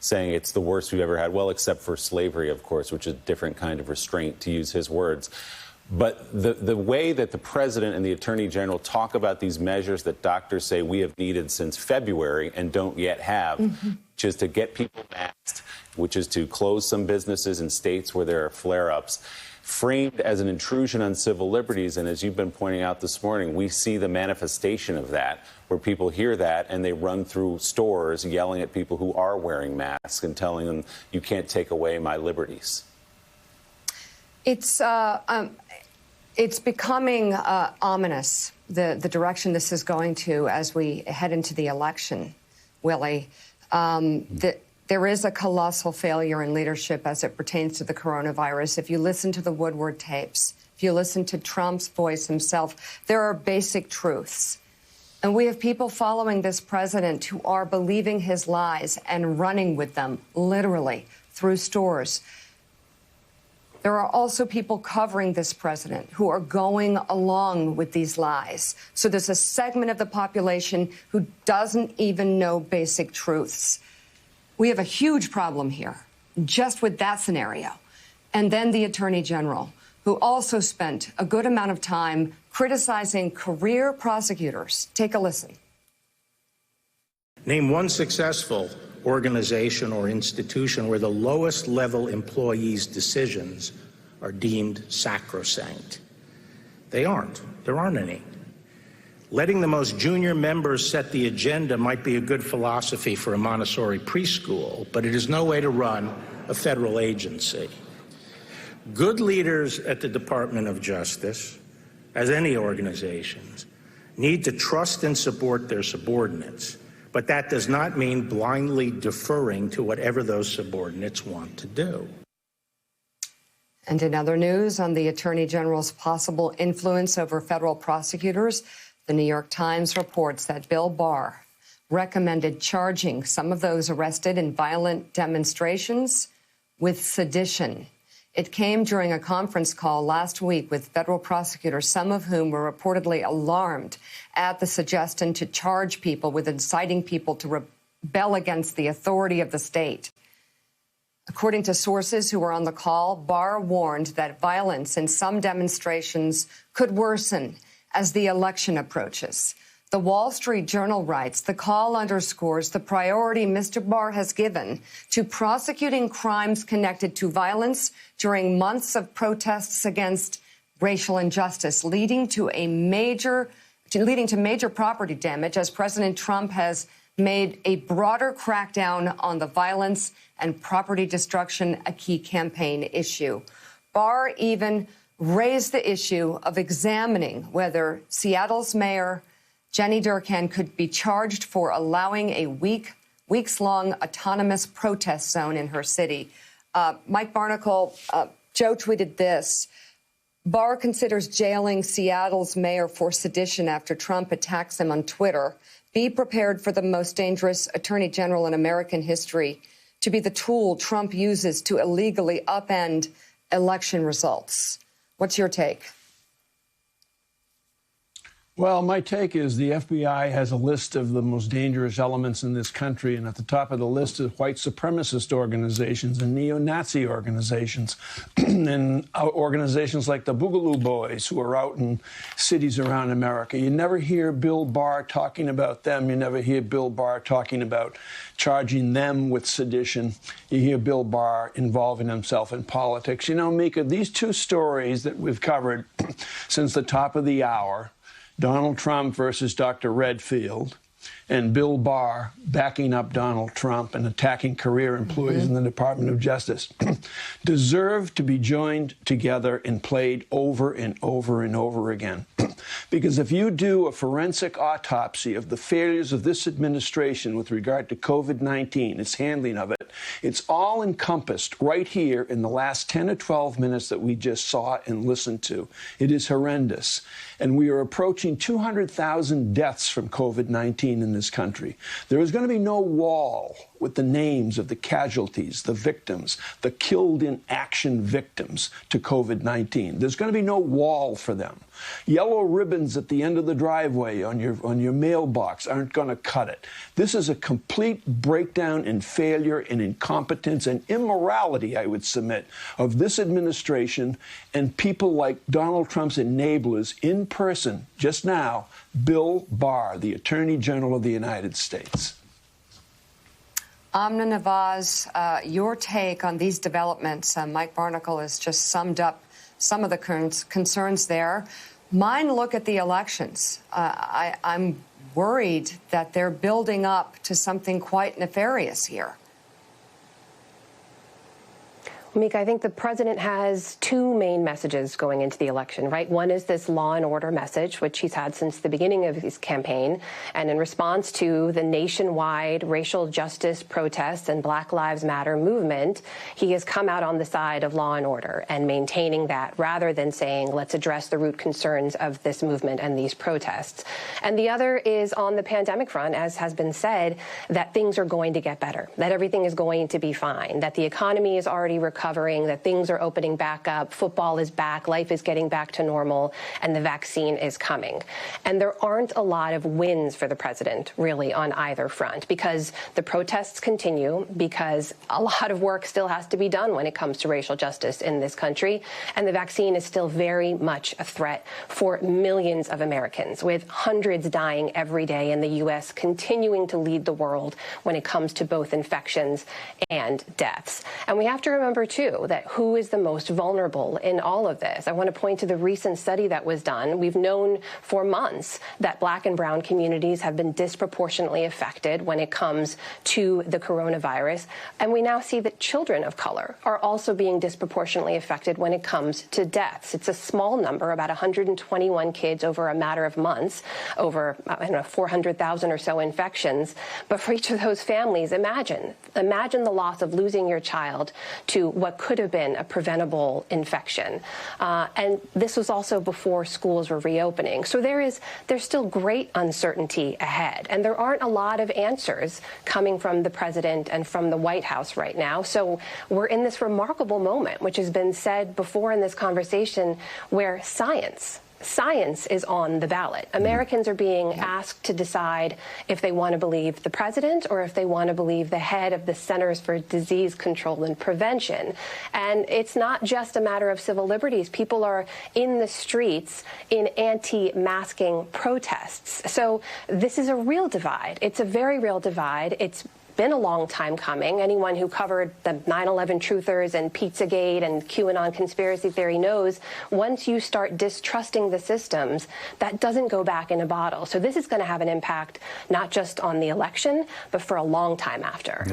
saying it's the worst we've ever had. Well, except for slavery, of course, which is a different kind of restraint, to use his words. But the way that the president and the attorney general talk about these measures that doctors say we have needed since February and don't yet have, which is to get people masked, which is to close some businesses in states where there are flare-ups, framed as an intrusion on civil liberties. And as you've been pointing out this morning, we see the manifestation of that, where people hear that and they run through stores yelling at people who are wearing masks and telling them, you can't take away my liberties. It's becoming ominous, the direction this is going to as we head into the election, Willie. There is a colossal failure in leadership as it pertains to the coronavirus. If you listen to the Woodward tapes, if you listen to Trump's voice himself, there are basic truths. And we have people following this president who are believing his lies and running with them, literally, through stores. There are also people covering this president who are going along with these lies. So there's a segment of the population who doesn't even know basic truths. We have a huge problem here, just with that scenario. And then the Attorney General, who also spent a good amount of time criticizing career prosecutors. Take a listen. Name one successful organization or institution where the lowest level employees' decisions are deemed sacrosanct. They aren't. There aren't any. Letting the most junior members set the agenda might be a good philosophy for a Montessori preschool, but it is no way to run a federal agency. Good leaders at the Department of Justice, as any organizations, need to trust and support their subordinates. But that does not mean blindly deferring to whatever those subordinates want to do. And in other news on the Attorney General's possible influence over federal prosecutors, the New York Times reports that Bill Barr recommended charging some of those arrested in violent demonstrations with sedition. It came during a conference call last week with federal prosecutors, some of whom were reportedly alarmed at the suggestion to charge people with inciting people to rebel against the authority of the state. According to sources who were on the call, Barr warned that violence in some demonstrations could worsen as the election approaches. The Wall Street Journal writes, the call underscores the priority Mr. Barr has given to prosecuting crimes connected to violence during months of protests against racial injustice, leading to major property damage, as President Trump has made a broader crackdown on the violence and property destruction a key campaign issue. Barr even raised the issue of examining whether Seattle's mayor, Jenny Durkan, could be charged for allowing a weeks-long autonomous protest zone in her city. Mike Barnicle, Joe tweeted this. Barr considers jailing Seattle's mayor for sedition after Trump attacks him on Twitter. Be prepared for the most dangerous attorney general in American history to be the tool Trump uses to illegally upend election results. What's your take? Well, my take is the FBI has a list of the most dangerous elements in this country, and at the top of the list is white supremacist organizations and neo-Nazi organizations, and organizations like the Boogaloo Boys, who are out in cities around America. You never hear Bill Barr talking about them. You never hear Bill Barr talking about charging them with sedition. You hear Bill Barr involving himself in politics. You know, Mika, these two stories that we've covered since the top of the hour, Donald Trump versus Dr. Redfield, and Bill Barr backing up Donald Trump and attacking career employees in the Department of Justice, deserve to be joined together and played over and over and over again. Because if you do a forensic autopsy of the failures of this administration with regard to COVID-19, its handling of it, it's all encompassed right here in the last 10 or 12 minutes that we just saw and listened to. It is horrendous. And we are approaching 200,000 deaths from COVID-19 in this country. There is going to be no wall with the names of the casualties, the victims, the killed in action victims to COVID-19. There's going to be no wall for them. Yellow ribbons at the end of the driveway on your mailbox aren't going to cut it. This is a complete breakdown and failure and incompetence and immorality, I would submit, of this administration and people like Donald Trump's enablers in person just now, Bill Barr, the Attorney General of the United States. Amna Nawaz, your take on these developments. Mike Barnicle has just summed up some of the concerns there. Mine look at the elections. I'm worried that they're building up to something quite nefarious here. Mika, I think the president has two main messages going into the election, right? One is this law and order message, which he's had since the beginning of his campaign. And in response to the nationwide racial justice protests and Black Lives Matter movement, he has come out on the side of law and order and maintaining that rather than saying, let's address the root concerns of this movement and these protests. And the other is on the pandemic front, as has been said, that things are going to get better, that everything is going to be fine, that the economy is already recovering, that things are opening back up, football is back, life is getting back to normal, and the vaccine is coming. And there aren't a lot of wins for the president, really, on either front, because the protests continue, because a lot of work still has to be done when it comes to racial justice in this country, and the vaccine is still very much a threat for millions of Americans, with hundreds dying every day in the U.S., continuing to lead the world when it comes to both infections and deaths. And we have to remember, too, that who is the most vulnerable in all of this? I want to point to the recent study that was done. We've known for months that Black and brown communities have been disproportionately affected when it comes to the coronavirus. And we now see that children of color are also being disproportionately affected when it comes to deaths. It's a small number, about 121 kids over a matter of months, over 400,000 or so infections. But for each of those families, imagine the loss of losing your child to what could have been a preventable infection. And this was also before schools were reopening. So there's still great uncertainty ahead. And there aren't a lot of answers coming from the president and from the White House right now. So we're in this remarkable moment, which has been said before in this conversation, where science is on the ballot. Americans are being asked to decide if they want to believe the president or if they want to believe the head of the Centers for Disease Control and Prevention. And it's not just a matter of civil liberties. People are in the streets in anti-masking protests. So this is a real divide. It's a very real divide. It's been a long time coming. Anyone who covered the 9/11 truthers and Pizzagate and QAnon conspiracy theory knows once you start distrusting the systems, that doesn't go back in a bottle. So this is going to have an impact not just on the election, but for a long time after.